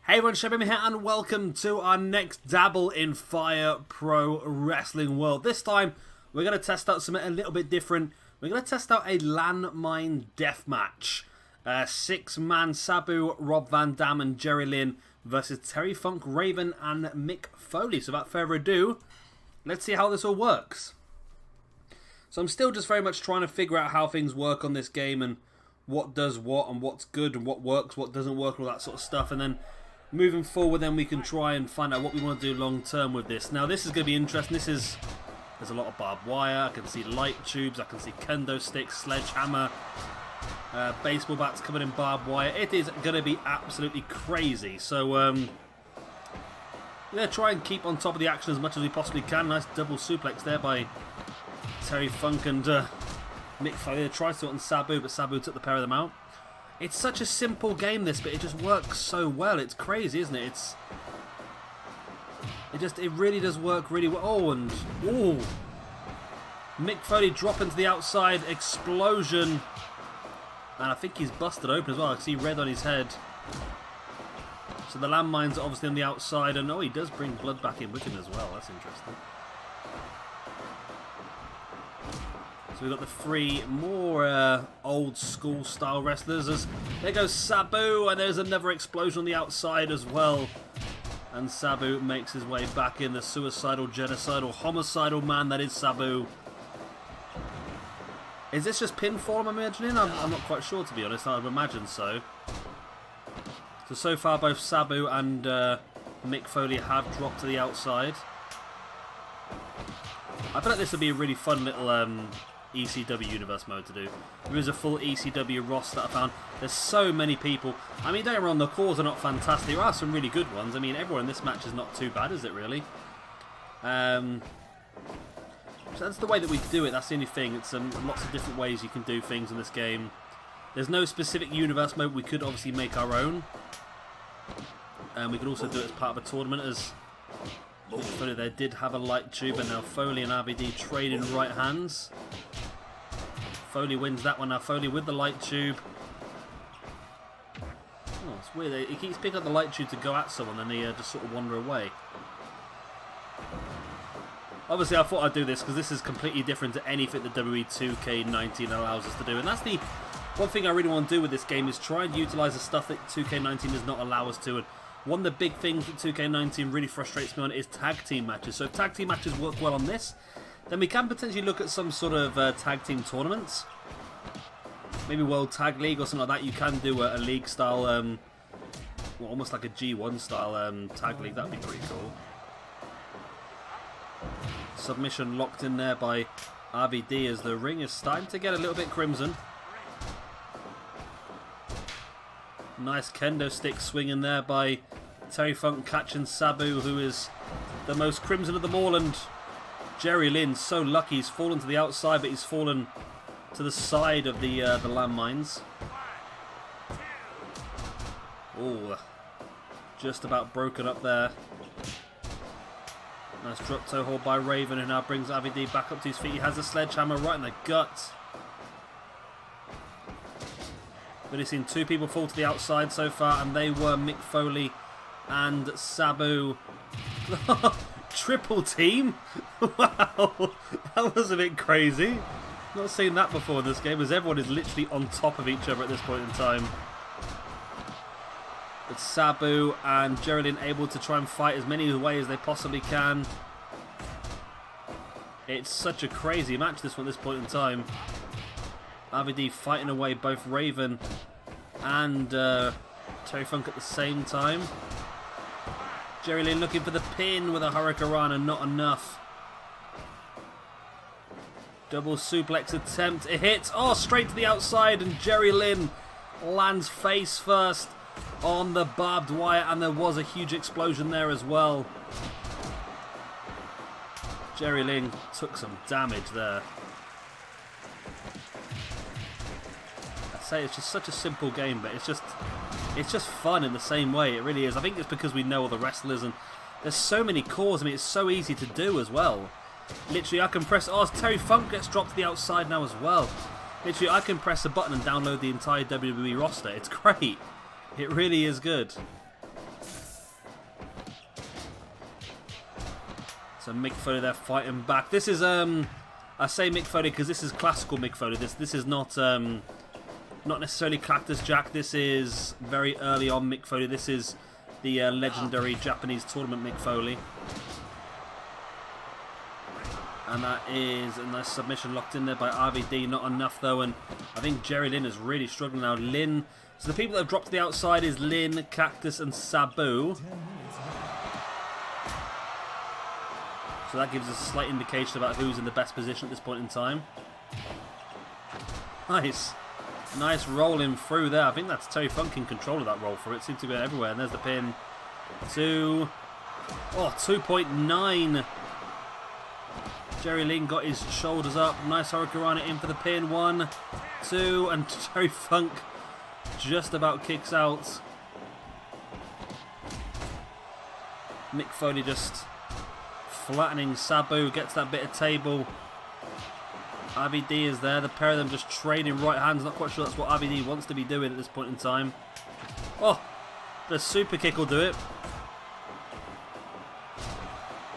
Hey everyone, Sabu here and welcome to our next dabble in Fire Pro Wrestling World. This time we're going to test out something a little bit different. We're going to test out a landmine deathmatch. 6-man Sabu, Rob Van Dam and Jerry Lynn versus Terry Funk, Raven and Mick Foley. So without further ado, let's see how this all works. So I'm still just very much trying to figure out how things work on this game and what does what and what's good and what works, what doesn't work, and all that sort of stuff. And then moving forward, then we can try and find out what we want to do long term with this. Now, this is going to be interesting. There's a lot of barbed wire. I can see light tubes. I can see kendo sticks, sledgehammer, baseball bats covered in barbed wire. It is going to be absolutely crazy. So, we're going to try and keep on top of the action as much as we possibly can. Nice double suplex there by Terry Funk and Mick Foley. They tried to do it on Sabu, but Sabu took the pair of them out. It's such a simple game, this, but it just works so well. It's crazy, isn't it? It really does work really well. Oh, and Mick Foley dropping to the outside, explosion, and I think he's busted open as well. I can see red on his head. So the landmines are obviously on the outside, and he does bring blood back in with him as well. That's interesting. So we've got the three more old school style wrestlers. There goes Sabu, and there's another explosion on the outside as well. And Sabu makes his way back in, the suicidal, genocidal, homicidal man that is Sabu. Is this just pinfall, I'm imagining? I'm not quite sure, to be honest. I would imagine so. So far both Sabu and Mick Foley have dropped to the outside. I feel like this would be a really fun little ECW universe mode to do. There is a full ECW roster that I found. There's so many people. I mean, don't get me wrong, the calls are not fantastic. There are some really good ones. I mean, everyone in this match is not too bad, is it really? So that's the way that we do it. That's the only thing. It's lots of different ways you can do things in this game. There's no specific universe mode. We could obviously make our own. And we could also do it as part of a tournament, as Foley there did have a light tube, and now Foley and RVD trade in right hands. Foley wins that one. Now Foley with the light tube. Oh, it's weird. He keeps picking up the light tube to go at someone, and they just sort of wander away. Obviously, I thought I'd do this because this is completely different to anything that WWE 2K19 allows us to do, and that's the one thing I really want to do with this game, is try and utilise the stuff that 2K19 does not allow us to. And one of the big things that 2K19 really frustrates me on is tag team matches. So if tag team matches work well on this, then we can potentially look at some sort of tag team tournaments. Maybe World Tag League or something like that. You can do a league style, well, almost like a G1 style tag league. That would be pretty cool. Submission locked in there by RVD as the ring is starting to get a little bit crimson. Nice kendo stick swing in there by Terry Funk, catching Sabu, who is the most crimson of them all. And Jerry Lynn, so lucky, he's fallen to the outside, but he's fallen to the side of the landmines. Oh, just about broken up there. Nice drop toe hold by Raven, who now brings RVD back up to his feet. He has a sledgehammer right in the gut. But he's seen two people fall to the outside so far, and they were Mick Foley and Sabu. Triple team? Wow, that was a bit crazy. Not seen that before in this game, as everyone is literally on top of each other at this point in time. It's Sabu and Jerry Lynn able to try and fight as many ways as they possibly can. It's such a crazy match, this one, at this point in time. RVD fighting away both Raven and Terry Funk at the same time. Jerry Lynn looking for the pin with a Hurricanrana, not enough. Double suplex attempt, it hits, straight to the outside, and Jerry Lynn lands face first on the barbed wire, and there was a huge explosion there as well. Jerry Lynn took some damage there. Say it's just such a simple game, but it's just fun in the same way. It really is. I think it's because we know all the wrestlers, and there's so many cores. I mean, it's so easy to do as well. Literally, I can press. Terry Funk gets dropped to the outside now as well. Literally, I can press a button and download the entire WWE roster. It's great. It really is good. So Mick Foley there fighting back. This is I say Mick Foley because this is classical Mick Foley. This is not necessarily Cactus Jack. This is very early on Mick Foley. This is the legendary Japanese tournament Mick Foley. And that is a nice submission locked in there by RVD. Not enough though, and I think Jerry Lynn is really struggling now. Lynn. So the people that have dropped to the outside is Lynn, Cactus, and Sabu. So that gives us a slight indication about who's in the best position at this point in time. Nice. Nice rolling through there. I think that's Terry Funk in control of that roll through. It seems to go everywhere. And there's the pin. 2.9. Jerry Lynn got his shoulders up. Nice Hurricanrana in for the pin. 1, 2, and Terry Funk just about kicks out. Mick Foley just flattening Sabu. Gets that bit of table. RVD is there. The pair of them just trading right hands. Not quite sure that's what RVD wants to be doing at this point in time. Oh, the super kick will do it.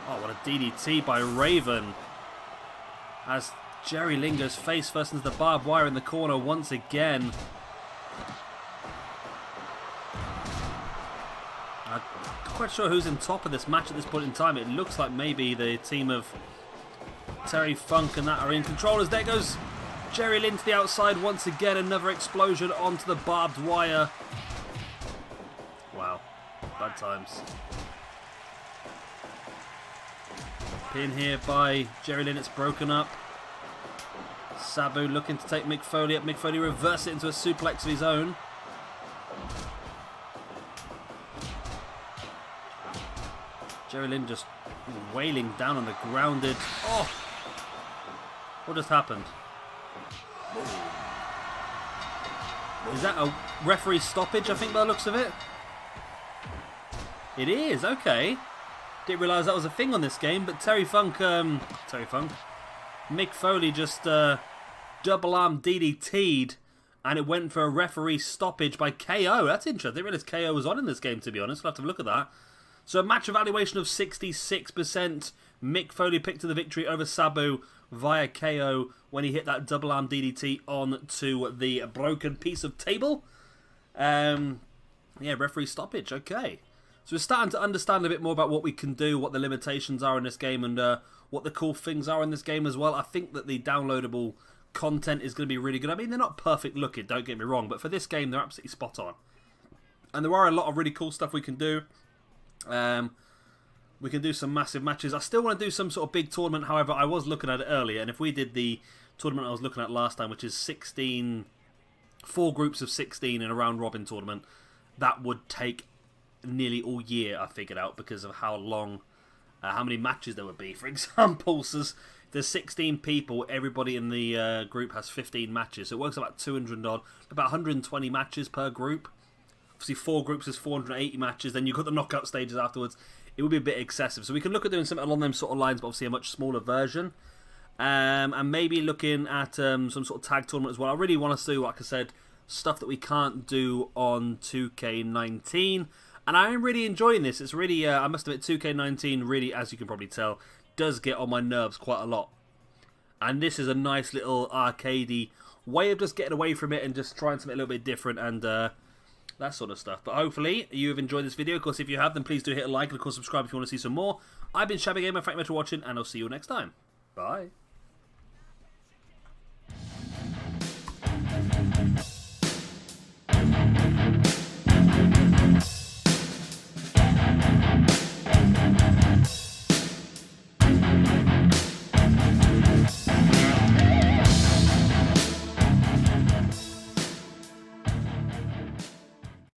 Oh, what a DDT by Raven. As Jerry Lynn goes face first into the barbed wire in the corner once again. I'm not quite sure who's in top of this match at this point in time. It looks like maybe the team of Terry Funk and that are in control. As there goes Jerry Lynn to the outside once again. Another explosion onto the barbed wire. Wow, bad times. Pin here by Jerry Lynn, it's broken up. Sabu looking to take Mick Foley up. Mick Foley reverse it into a suplex of his own. Jerry Lynn just wailing down on the grounded. Oh! What just happened? Is that a referee stoppage, I think, by the looks of it? It is, okay. Didn't realise that was a thing on this game, but Mick Foley just double arm DDT'd, and it went for a referee stoppage by KO. That's interesting. I didn't realise KO was on in this game, to be honest. We'll have to have a look at that. So a match evaluation of 66%. Mick Foley picked to the victory over Sabu via KO when he hit that double arm DDT onto the broken piece of table. Yeah, referee stoppage. Okay. So we're starting to understand a bit more about what we can do, what the limitations are in this game, and what the cool things are in this game as well. I think that the downloadable content is going to be really good. I mean, they're not perfect looking, don't get me wrong, but for this game, they're absolutely spot on. And there are a lot of really cool stuff we can do. We can do some massive matches. I still want to do some sort of big tournament, however, I was looking at it earlier, and if we did the tournament I was looking at last time, which is 4 groups of 16 in a round-robin tournament, that would take nearly all year, I figured out, because of how long, how many matches there would be. For example, so there's 16 people, everybody in the group has 15 matches, so it works about 200 odd, about 120 matches per group. Obviously 4 groups is 480 matches, then you've got the knockout stages afterwards. It would be a bit excessive, so we can look at doing something along them sort of lines, but obviously a much smaller version. And maybe looking at some sort of tag tournament as well. I really want to do, like I said, stuff that we can't do on 2K19. And I am really enjoying this. It's really, I must admit, 2K19 really, as you can probably tell, does get on my nerves quite a lot. And this is a nice little arcadey way of just getting away from it and just trying something a little bit different and that sort of stuff. But hopefully you have enjoyed this video. Of course, if you have, then please do hit a like and of course subscribe if you want to see some more. I've been Shabby Gamer. Thank you much for watching, and I'll see you next time. Bye.